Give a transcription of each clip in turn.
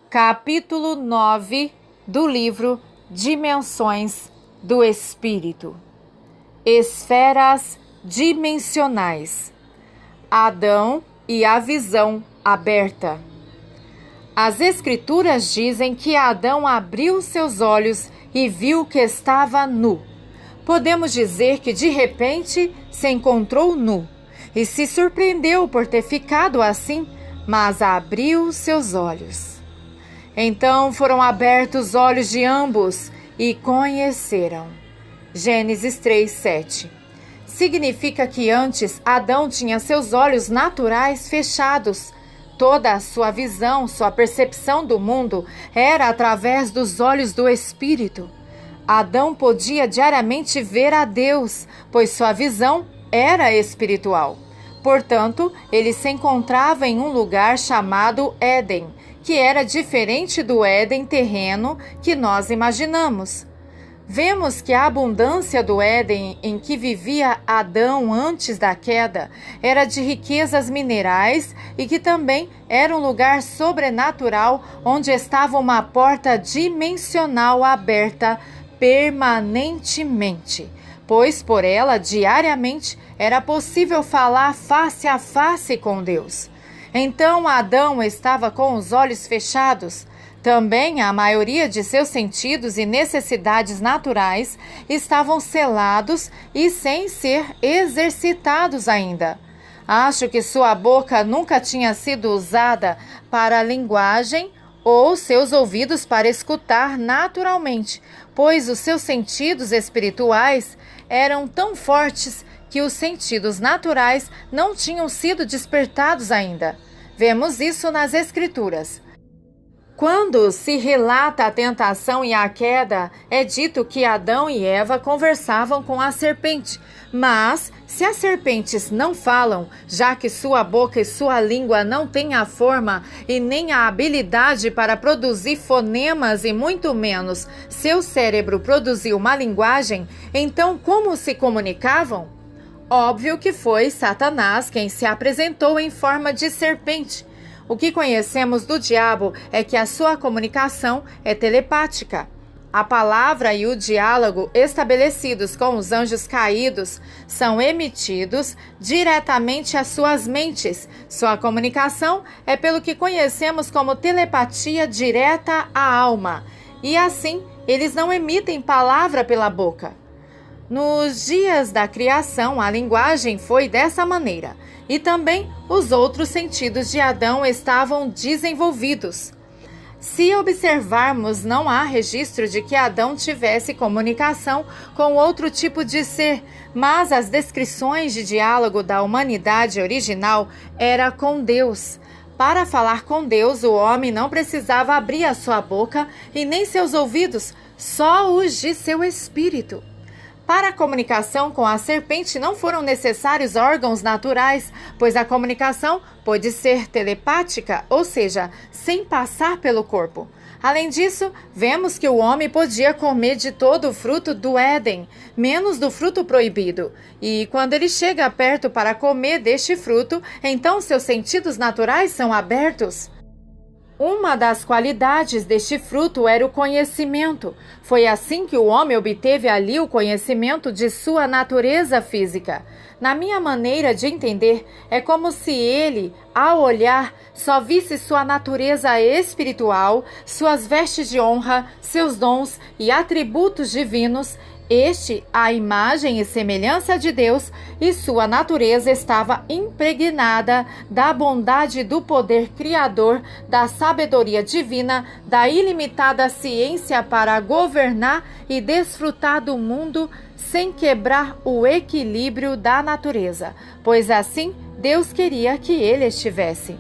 Capítulo 9 do livro Dimensões do Espírito. Esferas dimensionais. Adão e a visão aberta. As Escrituras dizem que Adão abriu seus olhos e viu que estava nu. Podemos dizer que de repente se encontrou nu e se surpreendeu por ter ficado assim, mas abriu seus olhos. Então foram abertos os olhos de ambos e conheceram. Gênesis 3:7. Significa que antes Adão tinha seus olhos naturais fechados. Toda a sua visão, sua percepção do mundo era através dos olhos do Espírito. Adão podia diariamente ver a Deus, pois sua visão era espiritual. Portanto, ele se encontrava em um lugar chamado Éden, que era diferente do Éden terreno que nós imaginamos. Vemos que a abundância do Éden em que vivia Adão antes da queda era de riquezas minerais e que também era um lugar sobrenatural onde estava uma porta dimensional aberta permanentemente, pois por ela diariamente era possível falar face a face com Deus. Então Adão estava com os olhos fechados. Também a maioria de seus sentidos e necessidades naturais estavam selados e sem ser exercitados ainda. Acho que sua boca nunca tinha sido usada para a linguagem ou seus ouvidos para escutar naturalmente, pois os seus sentidos espirituais eram tão fortes que os sentidos naturais não tinham sido despertados ainda. Vemos isso nas Escrituras. Quando se relata a tentação e a queda, é dito que Adão e Eva conversavam com a serpente. Mas, se as serpentes não falam, já que sua boca e sua língua não têm a forma e nem a habilidade para produzir fonemas e muito menos seu cérebro produzir uma linguagem, então como se comunicavam? Óbvio que foi Satanás quem se apresentou em forma de serpente. O que conhecemos do diabo é que a sua comunicação é telepática. A palavra e o diálogo estabelecidos com os anjos caídos são emitidos diretamente às suas mentes. Sua comunicação é pelo que conhecemos como telepatia direta à alma. E assim, eles não emitem palavra pela boca. Nos dias da criação, a linguagem foi dessa maneira, e também os outros sentidos de Adão estavam desenvolvidos. Se observarmos, não há registro de que Adão tivesse comunicação com outro tipo de ser, mas as descrições de diálogo da humanidade original era com Deus. Para falar com Deus, o homem não precisava abrir a sua boca e nem seus ouvidos, só os de seu espírito. Para a comunicação com a serpente não foram necessários órgãos naturais, pois a comunicação pode ser telepática, ou seja, sem passar pelo corpo. Além disso, vemos que o homem podia comer de todo o fruto do Éden, menos do fruto proibido. E quando ele chega perto para comer deste fruto, então seus sentidos naturais são abertos. Uma das qualidades deste fruto era o conhecimento. Foi assim que o homem obteve ali o conhecimento de sua natureza física. Na minha maneira de entender, é como se ele, ao olhar, só visse sua natureza espiritual, suas vestes de honra, seus dons e atributos divinos. A imagem e semelhança de Deus, e sua natureza estava impregnada da bondade do poder criador, da sabedoria divina, da ilimitada ciência para governar e desfrutar do mundo sem quebrar o equilíbrio da natureza, pois assim Deus queria que ele estivesse.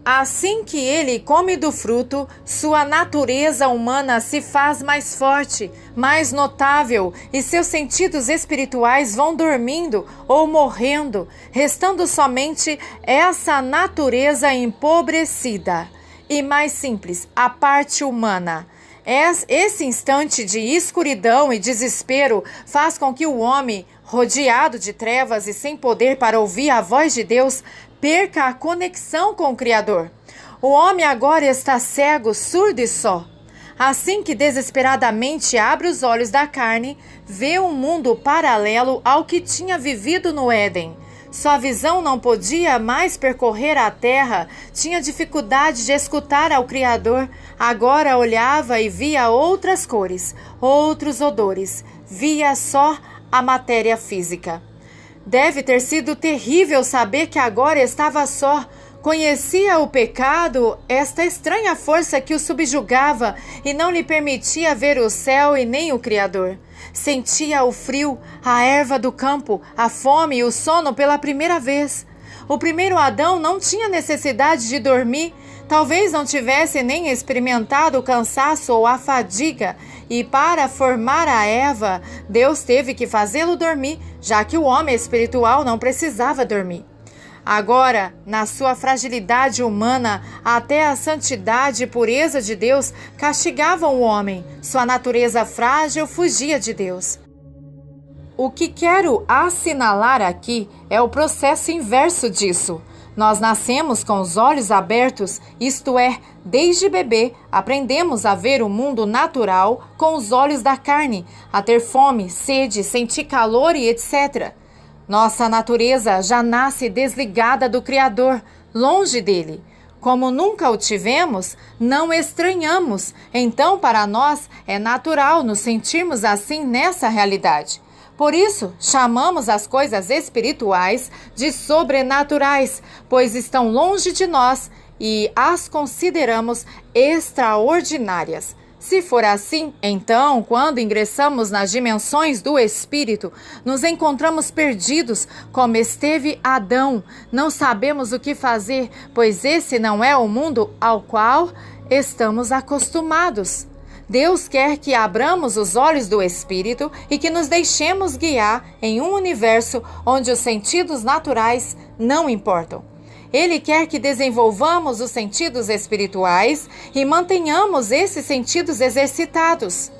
Assim que ele come do fruto, sua natureza humana se faz mais forte, mais notável, e seus sentidos espirituais vão dormindo ou morrendo, restando somente essa natureza empobrecida. E mais simples, a parte humana. Esse instante de escuridão e desespero faz com que o homem, rodeado de trevas e sem poder para ouvir a voz de Deus, perca a conexão com o Criador. O homem agora está cego, surdo e só. Assim que desesperadamente abre os olhos da carne, vê um mundo paralelo ao que tinha vivido no Éden. Sua visão não podia mais percorrer a terra, tinha dificuldade de escutar ao Criador. Agora olhava e via outras cores, outros odores, via só a matéria física. Deve ter sido terrível saber que agora estava só. Conhecia o pecado, esta estranha força que o subjugava e não lhe permitia ver o céu e nem o Criador. Sentia o frio, a erva do campo, a fome e o sono pela primeira vez. O primeiro Adão não tinha necessidade de dormir, talvez não tivesse nem experimentado o cansaço ou a fadiga, e para formar a Eva, Deus teve que fazê-lo dormir, já que o homem espiritual não precisava dormir. Agora, na sua fragilidade humana, até a santidade e pureza de Deus castigavam o homem. Sua natureza frágil fugia de Deus. O que quero assinalar aqui é o processo inverso disso. Nós nascemos com os olhos abertos, isto é, desde bebê, aprendemos a ver o mundo natural com os olhos da carne, a ter fome, sede, sentir calor e etc. Nossa natureza já nasce desligada do Criador, longe dele. Como nunca o tivemos, não estranhamos. Então, para nós, é natural nos sentirmos assim nessa realidade. Por isso, chamamos as coisas espirituais de sobrenaturais, pois estão longe de nós e as consideramos extraordinárias. Se for assim, então, quando ingressamos nas dimensões do Espírito, nos encontramos perdidos, como esteve Adão. Não sabemos o que fazer, pois esse não é o mundo ao qual estamos acostumados. Deus quer que abramos os olhos do Espírito e que nos deixemos guiar em um universo onde os sentidos naturais não importam. Ele quer que desenvolvamos os sentidos espirituais e mantenhamos esses sentidos exercitados.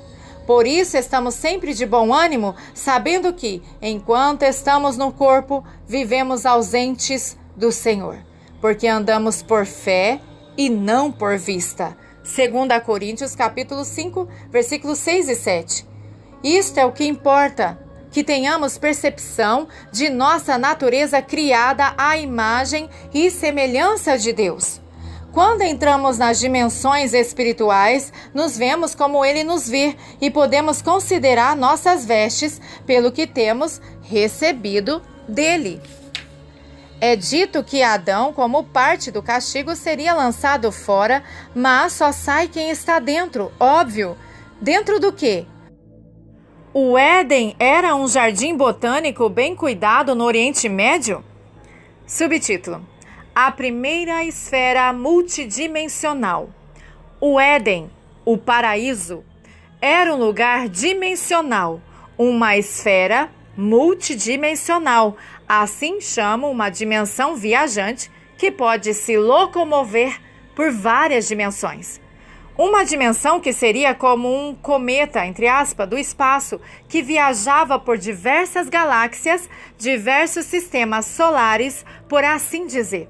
Por isso estamos sempre de bom ânimo, sabendo que, enquanto estamos no corpo, vivemos ausentes do Senhor, porque andamos por fé e não por vista. 2 Coríntios capítulo 5, versículos 6 e 7. Isto é o que importa, que tenhamos percepção de nossa natureza criada à imagem e semelhança de Deus. Quando entramos nas dimensões espirituais, nos vemos como Ele nos vê e podemos considerar nossas vestes pelo que temos recebido dele. É dito que Adão, como parte do castigo, seria lançado fora, mas só sai quem está dentro, óbvio. Dentro do quê? O Éden era um jardim botânico bem cuidado no Oriente Médio? Subtítulo: A primeira esfera multidimensional. O Éden, o paraíso, era um lugar dimensional, uma esfera multidimensional. Assim chamam uma dimensão viajante que pode se locomover por várias dimensões. Uma dimensão que seria como um cometa, entre aspas, do espaço, que viajava por diversas galáxias, diversos sistemas solares, por assim dizer.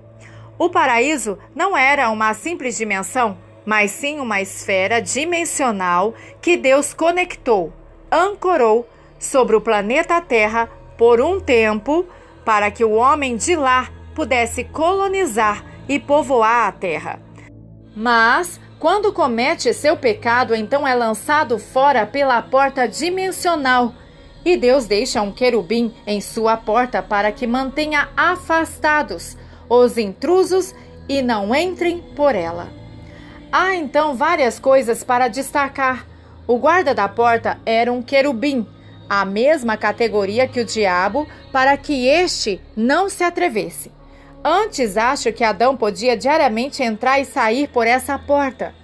O paraíso não era uma simples dimensão, mas sim uma esfera dimensional que Deus conectou, ancorou sobre o planeta Terra por um tempo, para que o homem de lá pudesse colonizar e povoar a Terra. Mas quando comete seu pecado, então é lançado fora pela porta dimensional. E Deus deixa um querubim em sua porta para que mantenha afastados os intrusos e não entrem por ela. Há então várias coisas para destacar. O guarda da porta era um querubim, a mesma categoria que o diabo, para que este não se atrevesse. Antes, acho que Adão podia diariamente entrar e sair por essa porta.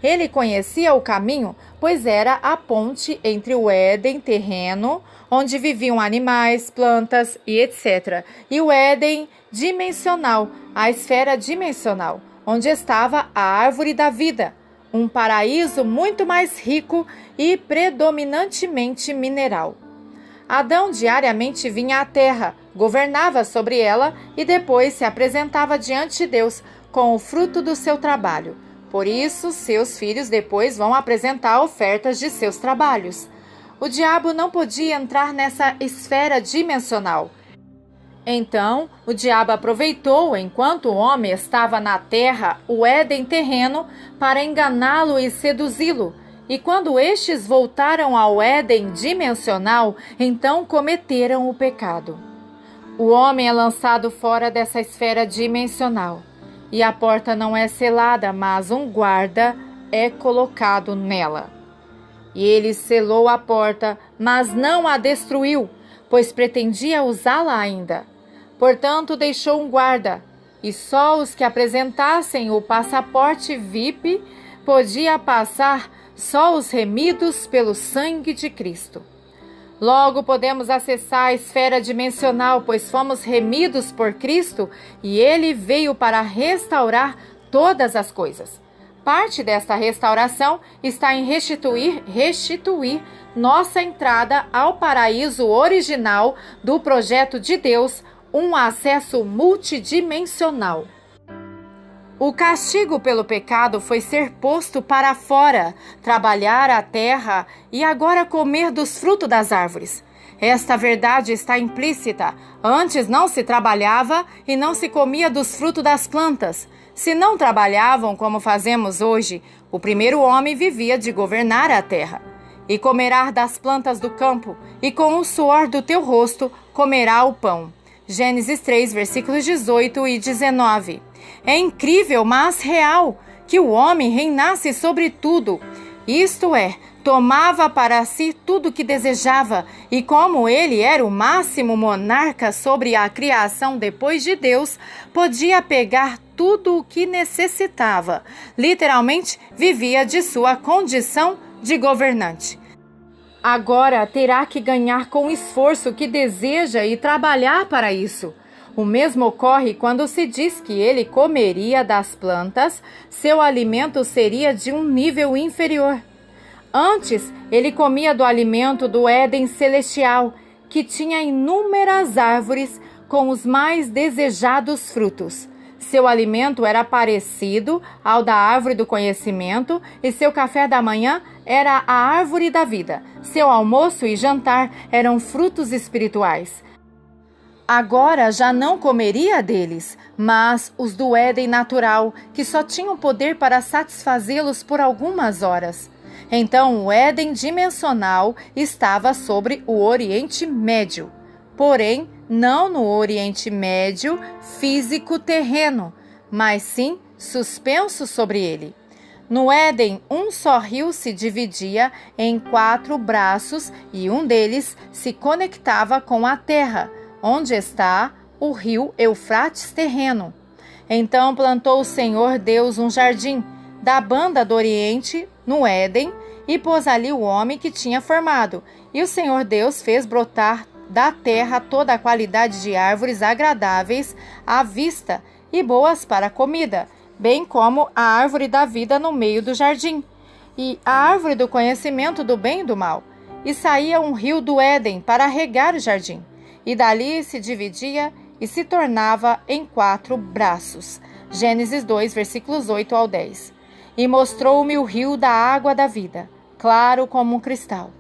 Ele conhecia o caminho, pois era a ponte entre o Éden terreno, onde viviam animais, plantas e etc., e o Éden dimensional, a esfera dimensional, onde estava a árvore da vida, um paraíso muito mais rico e predominantemente mineral. Adão diariamente vinha à terra, governava sobre ela e depois se apresentava diante de Deus com o fruto do seu trabalho. Por isso, seus filhos depois vão apresentar ofertas de seus trabalhos. O diabo não podia entrar nessa esfera dimensional. Então, o diabo aproveitou, enquanto o homem estava na terra, o Éden terreno, para enganá-lo e seduzi-lo. E quando estes voltaram ao Éden dimensional, então cometeram o pecado. O homem é lançado fora dessa esfera dimensional. E a porta não é selada, mas um guarda é colocado nela. E ele selou a porta, mas não a destruiu, pois pretendia usá-la ainda. Portanto, deixou um guarda, e só os que apresentassem o passaporte VIP podia passar, só os remidos pelo sangue de Cristo. Logo podemos acessar a esfera dimensional, pois fomos remidos por Cristo e Ele veio para restaurar todas as coisas. Parte desta restauração está em restituir nossa entrada ao paraíso original do projeto de Deus, um acesso multidimensional. O castigo pelo pecado foi ser posto para fora, trabalhar a terra e agora comer dos frutos das árvores. Esta verdade está implícita. Antes não se trabalhava e não se comia dos frutos das plantas. Se não trabalhavam como fazemos hoje, o primeiro homem vivia de governar a terra. E comerá das plantas do campo, e com o suor do teu rosto comerá o pão. Gênesis 3, versículos 18 e 19. É incrível, mas real, que o homem reinasse sobre tudo. Isto é, tomava para si tudo o que desejava, e como ele era o máximo monarca sobre a criação depois de Deus, podia pegar tudo o que necessitava. Literalmente, vivia de sua condição de governante. Agora terá que ganhar com o esforço que deseja e trabalhar para isso. O mesmo ocorre quando se diz que ele comeria das plantas, seu alimento seria de um nível inferior. Antes, ele comia do alimento do Éden celestial, que tinha inúmeras árvores com os mais desejados frutos. Seu alimento era parecido ao da árvore do conhecimento e seu café da manhã era a árvore da vida. Seu almoço e jantar eram frutos espirituais. Agora já não comeria deles, mas os do Éden natural, que só tinham poder para satisfazê-los por algumas horas. Então o Éden dimensional estava sobre o Oriente Médio, porém não no Oriente Médio físico terreno, mas sim suspenso sobre ele. No Éden, um só rio se dividia em 4 braços e um deles se conectava com a terra, onde está o rio Eufrates terreno. Então plantou o Senhor Deus um jardim da banda do Oriente, no Éden, e pôs ali o homem que tinha formado. E o Senhor Deus fez brotar da terra toda a qualidade de árvores agradáveis à vista e boas para a comida, bem como a árvore da vida no meio do jardim, e a árvore do conhecimento do bem e do mal. E saía um rio do Éden para regar o jardim, e dali se dividia e se tornava em 4 braços. Gênesis 2, versículos 8 ao 10. E mostrou-me o rio da água da vida, claro como um cristal,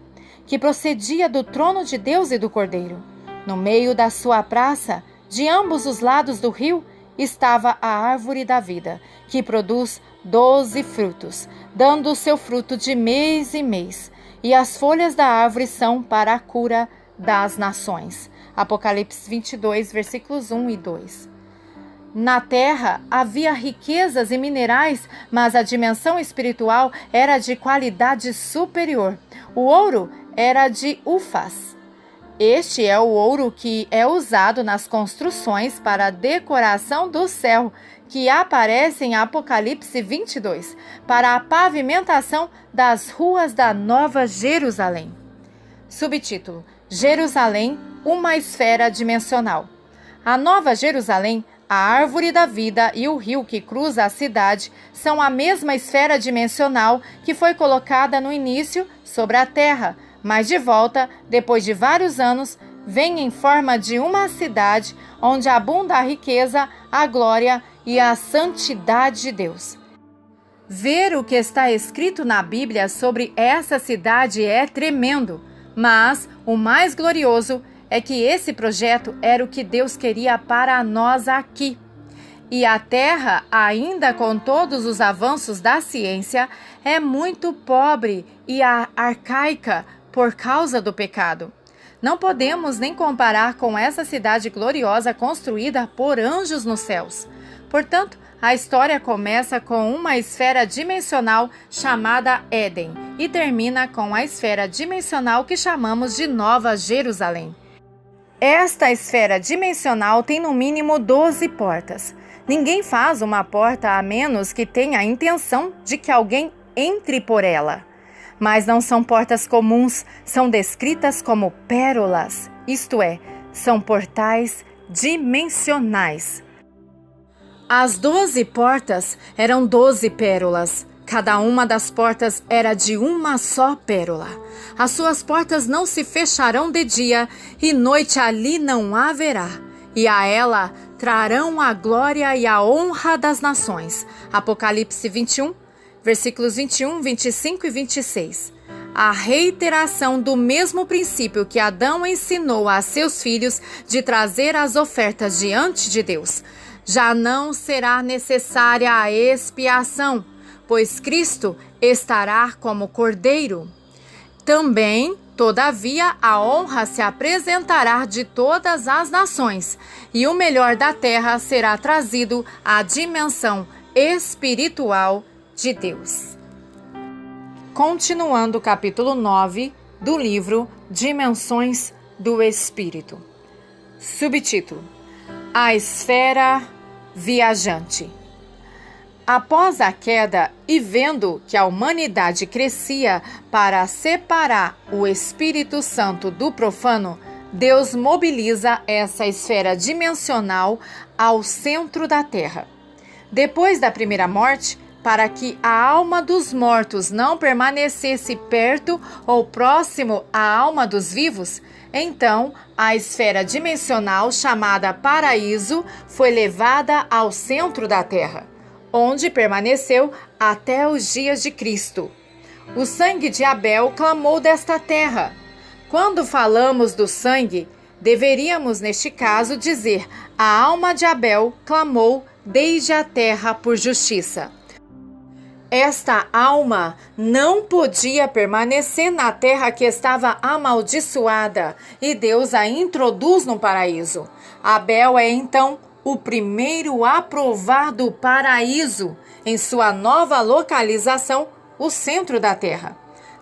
que procedia do trono de Deus e do Cordeiro. No meio da sua praça, de ambos os lados do rio, estava a árvore da vida, que produz 12 frutos, dando o seu fruto de mês em mês. E as folhas da árvore são para a cura das nações. Apocalipse 22, versículos 1 e 2. Na terra havia riquezas e minerais, mas a dimensão espiritual era de qualidade superior. O ouro era de Ufaz. Este é o ouro que é usado nas construções para a decoração do céu, que aparece em Apocalipse 22, para a pavimentação das ruas da Nova Jerusalém. Subtítulo: Jerusalém, uma esfera dimensional. A Nova Jerusalém, a árvore da vida e o rio que cruza a cidade são a mesma esfera dimensional que foi colocada no início sobre a terra, mas de volta, depois de vários anos, vem em forma de uma cidade onde abunda a riqueza, a glória e a santidade de Deus. Ver o que está escrito na Bíblia sobre essa cidade é tremendo, mas o mais glorioso é que esse projeto era o que Deus queria para nós aqui. E a Terra, ainda com todos os avanços da ciência, é muito pobre e arcaica por causa do pecado. Não podemos nem comparar com essa cidade gloriosa construída por anjos nos céus. Portanto, a história começa com uma esfera dimensional chamada Éden e termina com a esfera dimensional que chamamos de Nova Jerusalém. Esta esfera dimensional tem no mínimo 12 portas. Ninguém faz uma porta a menos que tenha a intenção de que alguém entre por ela. Mas não são portas comuns, são descritas como pérolas, isto é, são portais dimensionais. As 12 portas eram 12 pérolas. Cada uma das portas era de uma só pérola. As suas portas não se fecharão de dia, e noite ali não haverá. E a ela trarão a glória e a honra das nações. Apocalipse 21, versículos 21, 25 e 26. A reiteração do mesmo princípio que Adão ensinou a seus filhos de trazer as ofertas diante de Deus. Já não será necessária a expiação, pois Cristo estará como Cordeiro. Também, todavia, a honra se apresentará de todas as nações, e o melhor da terra será trazido à dimensão espiritual de Deus. Continuando o capítulo 9 do livro Dimensões do Espírito. Subtítulo: A esfera viajante. Após a queda e vendo que a humanidade crescia para separar o Espírito Santo do profano, Deus mobiliza essa esfera dimensional ao centro da terra. Depois da primeira morte, para que a alma dos mortos não permanecesse perto ou próximo à alma dos vivos, então a esfera dimensional chamada paraíso foi levada ao centro da terra, onde permaneceu até os dias de Cristo. O sangue de Abel clamou desta terra. Quando falamos do sangue, deveríamos, neste caso, dizer: a alma de Abel clamou desde a terra por justiça. Esta alma não podia permanecer na terra que estava amaldiçoada, e Deus a introduz no paraíso. Abel é, então, o primeiro a provar do paraíso em sua nova localização, o centro da terra.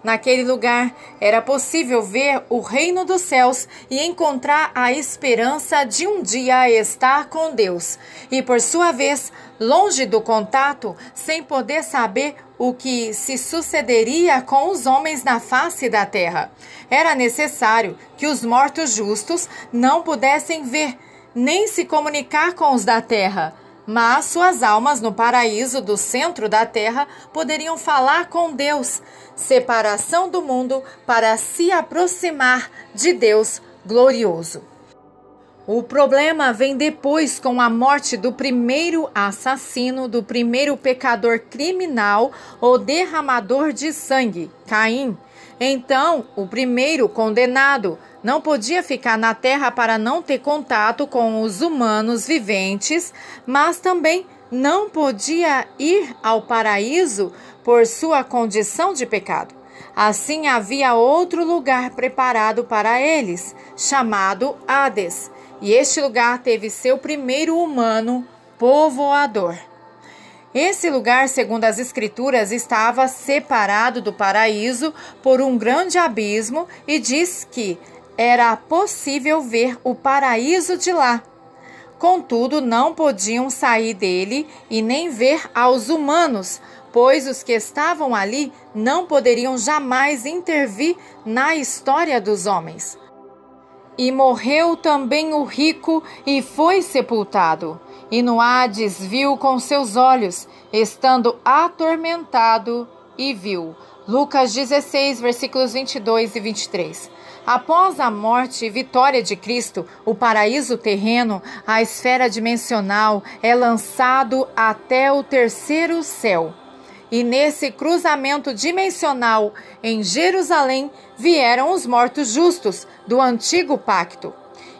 Naquele lugar era possível ver o reino dos céus e encontrar a esperança de um dia estar com Deus. E por sua vez, longe do contato, sem poder saber o que se sucederia com os homens na face da terra. Era necessário que os mortos justos não pudessem ver, nem se comunicar com os da terra, mas suas almas no paraíso do centro da terra poderiam falar com Deus, separação do mundo para se aproximar de Deus glorioso. O problema vem depois com a morte do primeiro assassino, do primeiro pecador criminal ou derramador de sangue, Caim. Então, o primeiro condenado não podia ficar na terra para não ter contato com os humanos viventes, mas também não podia ir ao paraíso por sua condição de pecado. Assim, havia outro lugar preparado para eles, chamado Hades, e este lugar teve seu primeiro humano povoador. Esse lugar, segundo as Escrituras, estava separado do paraíso por um grande abismo e diz que era possível ver o paraíso de lá. Contudo, não podiam sair dele e nem ver aos humanos, pois os que estavam ali não poderiam jamais intervir na história dos homens. E morreu também o rico e foi sepultado. E no Hades viu com seus olhos, estando atormentado e viu. Lucas 16, versículos 22 e 23. Após a morte e vitória de Cristo, o paraíso terreno, a esfera dimensional, é lançado até o terceiro céu. E nesse cruzamento dimensional em Jerusalém vieram os mortos justos do antigo pacto.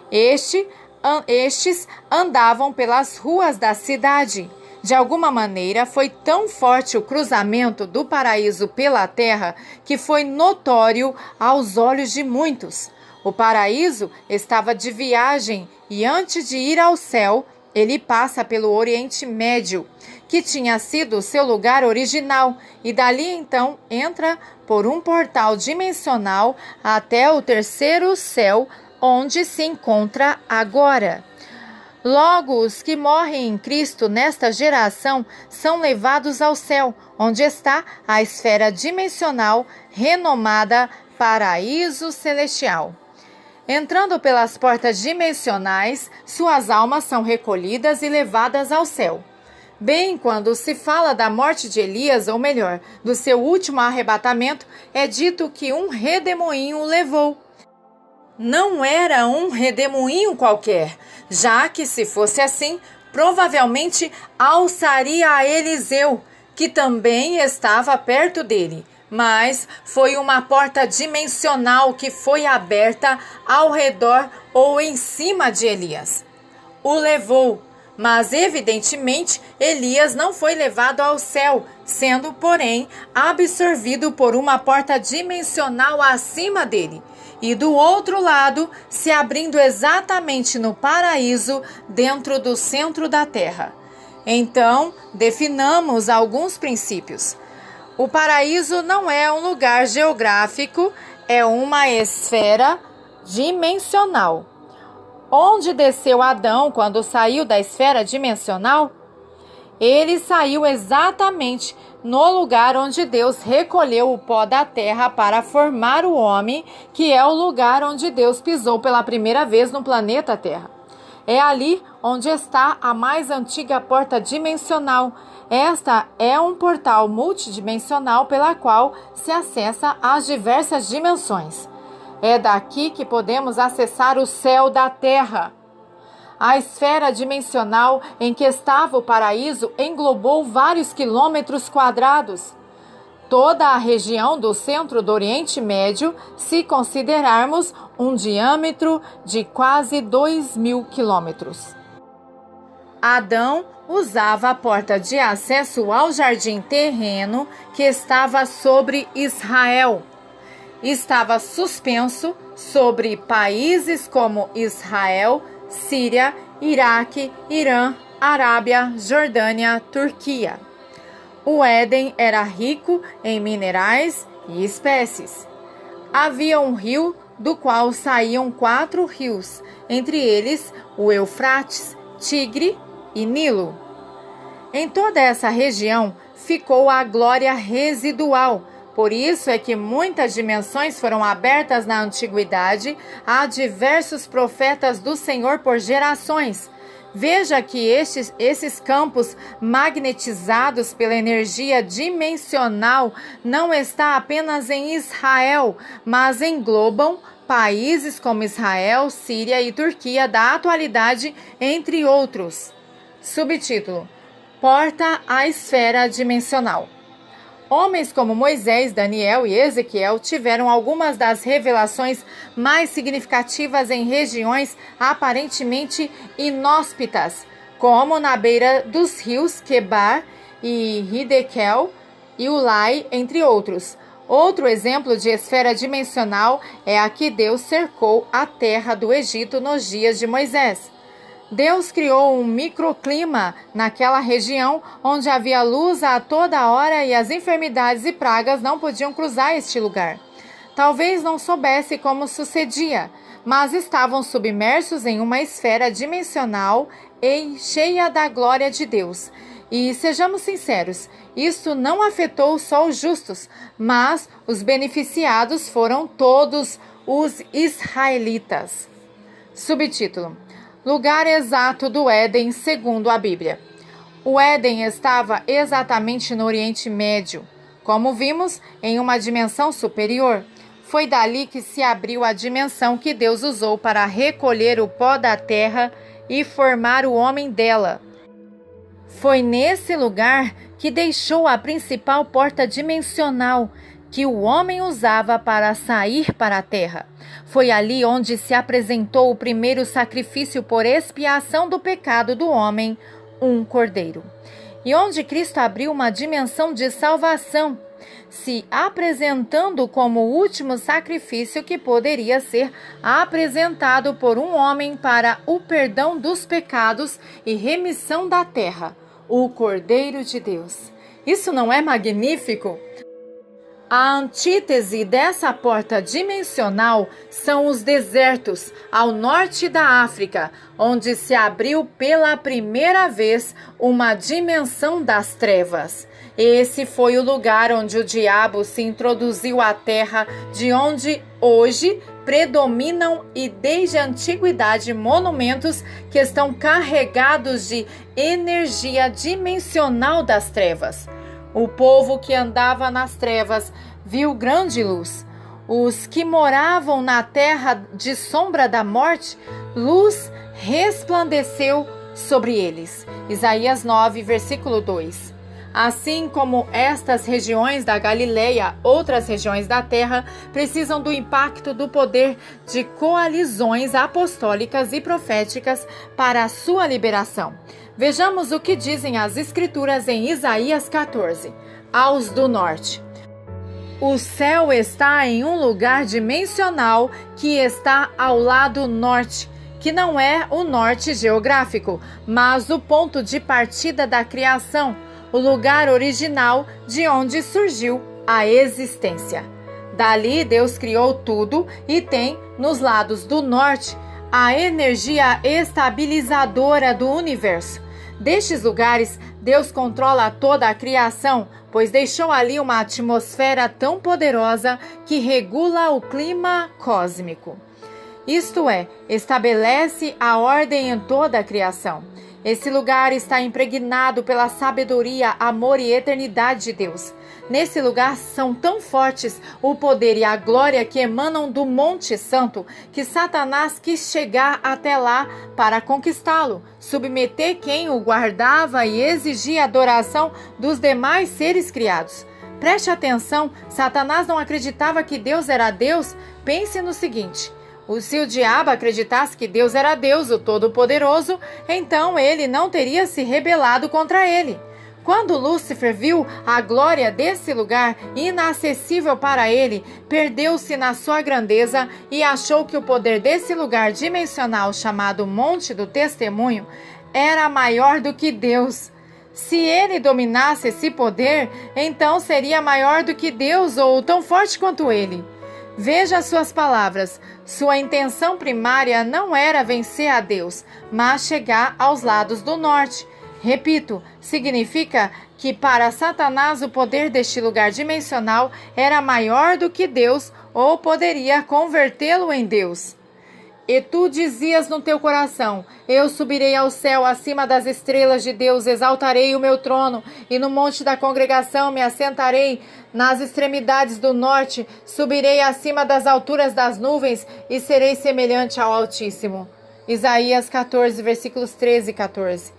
Estes andavam pelas ruas da cidade. De alguma maneira, foi tão forte o cruzamento do paraíso pela terra que foi notório aos olhos de muitos. O paraíso estava de viagem e antes de ir ao céu, ele passa pelo Oriente Médio, que tinha sido seu lugar original, e dali então entra por um portal dimensional até o terceiro céu, onde se encontra agora. Logo, os que morrem em Cristo nesta geração são levados ao céu, onde está a esfera dimensional renomada Paraíso Celestial. Entrando pelas portas dimensionais, suas almas são recolhidas e levadas ao céu. Bem, quando se fala da morte de Elias, ou melhor, do seu último arrebatamento, é dito que um redemoinho o levou. Não era um redemoinho qualquer, já que se fosse assim, provavelmente alçaria a Eliseu, que também estava perto dele. Mas foi uma porta dimensional que foi aberta ao redor ou em cima de Elias. O levou, mas evidentemente Elias não foi levado ao céu, sendo, porém, absorvido por uma porta dimensional acima dele. E do outro lado, se abrindo exatamente no paraíso, dentro do centro da terra. Então, definamos alguns princípios. O paraíso não é um lugar geográfico, é uma esfera dimensional. Onde desceu Adão quando saiu da esfera dimensional? Ele saiu exatamente no lugar onde Deus recolheu o pó da terra para formar o homem, que é o lugar onde Deus pisou pela primeira vez no planeta Terra. É ali onde está a mais antiga porta dimensional. Esta é um portal multidimensional pela qual se acessa às diversas dimensões. É daqui que podemos acessar o céu da terra. A esfera dimensional em que estava o paraíso englobou vários quilômetros quadrados. Toda a região do centro do Oriente Médio, se considerarmos um diâmetro de quase 2.000 quilômetros. Adão usava a porta de acesso ao jardim terreno que estava sobre Israel. Estava suspenso sobre países como Israel, Síria, Iraque, Irã, Arábia, Jordânia, Turquia. O Éden era rico em minerais e espécies. Havia um rio do qual saíam 4 rios, entre eles o Eufrates, Tigre e Nilo. Em toda essa região ficou a glória residual. Por isso é que muitas dimensões foram abertas na antiguidade a diversos profetas do Senhor por gerações. Veja que esses campos magnetizados pela energia dimensional não está apenas em Israel, mas englobam países como Israel, Síria e Turquia da atualidade, entre outros. Subtítulo: Porta à esfera dimensional. Homens como Moisés, Daniel e Ezequiel tiveram algumas das revelações mais significativas em regiões aparentemente inóspitas, como na beira dos rios Quebar e Hidekel e Ulai, entre outros. Outro exemplo de esfera dimensional é a que Deus cercou a terra do Egito nos dias de Moisés. Deus criou um microclima naquela região onde havia luz a toda hora e as enfermidades e pragas não podiam cruzar este lugar. Talvez não soubesse como sucedia, mas estavam submersos em uma esfera dimensional e cheia da glória de Deus. E sejamos sinceros, isso não afetou só os justos, mas os beneficiados foram todos os israelitas. Subtítulo: Lugar exato do Éden segundo a Bíblia. O Éden estava exatamente no Oriente Médio. como vimos, em uma dimensão superior. Foi dali que se abriu a dimensão que Deus usou para recolher o pó da terra e formar o homem dela. Foi nesse lugar que deixou a principal porta dimensional que o homem usava para sair para a terra. Foi ali onde se apresentou o primeiro sacrifício por expiação do pecado do homem, um cordeiro. E onde Cristo abriu uma dimensão de salvação, se apresentando como o último sacrifício que poderia ser apresentado por um homem para o perdão dos pecados e remissão da terra, o Cordeiro de Deus. Isso não é magnífico? A antítese dessa porta dimensional são os desertos ao norte da África, onde se abriu pela primeira vez uma dimensão das trevas. Esse foi o lugar onde o diabo se introduziu à terra, de onde hoje predominam e desde a antiguidade monumentos que estão carregados de energia dimensional das trevas. O povo que andava nas trevas viu grande luz. Os que moravam na terra de sombra da morte, luz resplandeceu sobre eles. Isaías 9, versículo 2. Assim como estas regiões da Galileia, outras regiões da terra precisam do impacto do poder de coalizões apostólicas e proféticas para a sua liberação. Vejamos o que dizem as Escrituras em Isaías 14. Aos do norte. O céu está em um lugar dimensional que está ao lado norte, que não é o norte geográfico, mas o ponto de partida da criação, o lugar original de onde surgiu a existência. Dali Deus criou tudo e tem, nos lados do norte, a energia estabilizadora do universo. Destes lugares, Deus controla toda a criação, pois deixou ali uma atmosfera tão poderosa que regula o clima cósmico. Isto é, estabelece a ordem em toda a criação. Esse lugar está impregnado pela sabedoria, amor e eternidade de Deus. Nesse lugar são tão fortes o poder e a glória que emanam do Monte Santo que Satanás quis chegar até lá para conquistá-lo, submeter quem o guardava e exigir adoração dos demais seres criados. Preste atenção, Satanás não acreditava que Deus era Deus. Pense no seguinte: se o diabo acreditasse que Deus era Deus, o Todo-Poderoso, então ele não teria se rebelado contra ele. Quando Lúcifer viu a glória desse lugar inacessível para ele, perdeu-se na sua grandeza e achou que o poder desse lugar dimensional chamado Monte do Testemunho era maior do que Deus. Se ele dominasse esse poder, então seria maior do que Deus ou tão forte quanto ele. Veja as suas palavras. Sua intenção primária não era vencer a Deus, mas chegar aos lados do norte. Repito, significa que para Satanás o poder deste lugar dimensional era maior do que Deus ou poderia convertê-lo em Deus. E tu dizias no teu coração: eu subirei ao céu acima das estrelas de Deus, exaltarei o meu trono, e no monte da congregação me assentarei nas extremidades do norte, subirei acima das alturas das nuvens e serei semelhante ao Altíssimo. Isaías 14, versículos 13 e 14.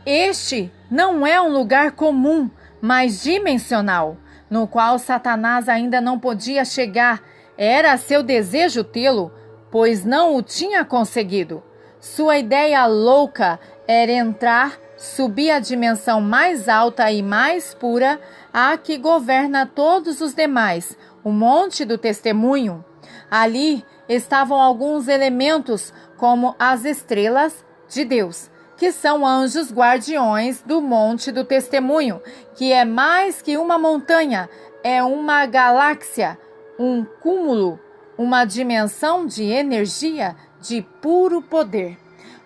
Este não é um lugar comum, mas dimensional, no qual Satanás ainda não podia chegar. Era seu desejo tê-lo, pois não o tinha conseguido. Sua ideia louca era entrar, subir a dimensão mais alta e mais pura, a que governa todos os demais, o Monte do Testemunho. Ali estavam alguns elementos, como as estrelas de Deus, que são anjos guardiões do Monte do Testemunho, que é mais que uma montanha, é uma galáxia, um cúmulo, uma dimensão de energia de puro poder.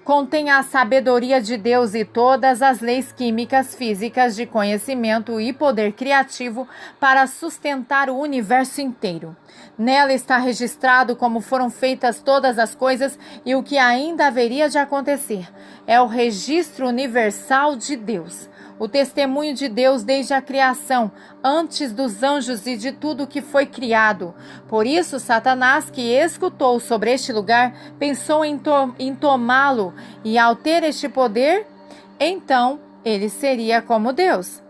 Contém a sabedoria de Deus e todas as leis químicas, físicas, de conhecimento e poder criativo para sustentar o universo inteiro. Nela está registrado como foram feitas todas as coisas e o que ainda haveria de acontecer. É o registro universal de Deus. o testemunho de Deus desde a criação, antes dos anjos e de tudo que foi criado. Por isso, Satanás, que escutou sobre este lugar, pensou em tomá-lo, e ao ter este poder, então ele seria como Deus.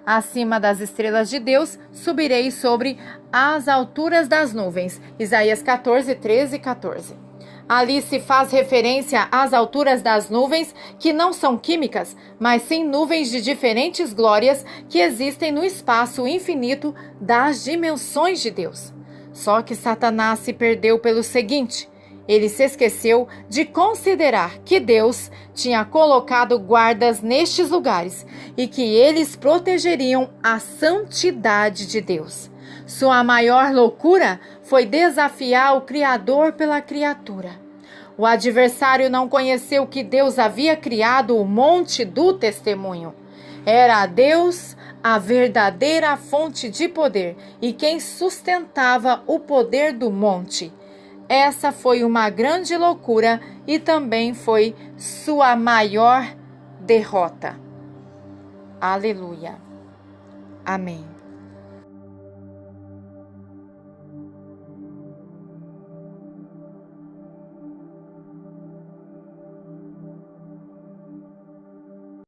Acima das estrelas de Deus, subirei sobre as alturas das nuvens. Isaías 14, 13 e 14. Ali se faz referência às alturas das nuvens, que não são químicas, mas sim nuvens de diferentes glórias que existem no espaço infinito das dimensões de Deus. Só que Satanás se perdeu pelo seguinte: ele se esqueceu de considerar que Deus tinha colocado guardas nestes lugares e que eles protegeriam a santidade de Deus. Sua maior loucura foi desafiar o Criador pela criatura. O adversário não conheceu que Deus havia criado o monte do testemunho. Era Deus a verdadeira fonte de poder e quem sustentava o poder do monte. Essa foi uma grande loucura e também foi sua maior derrota. Aleluia. Amém.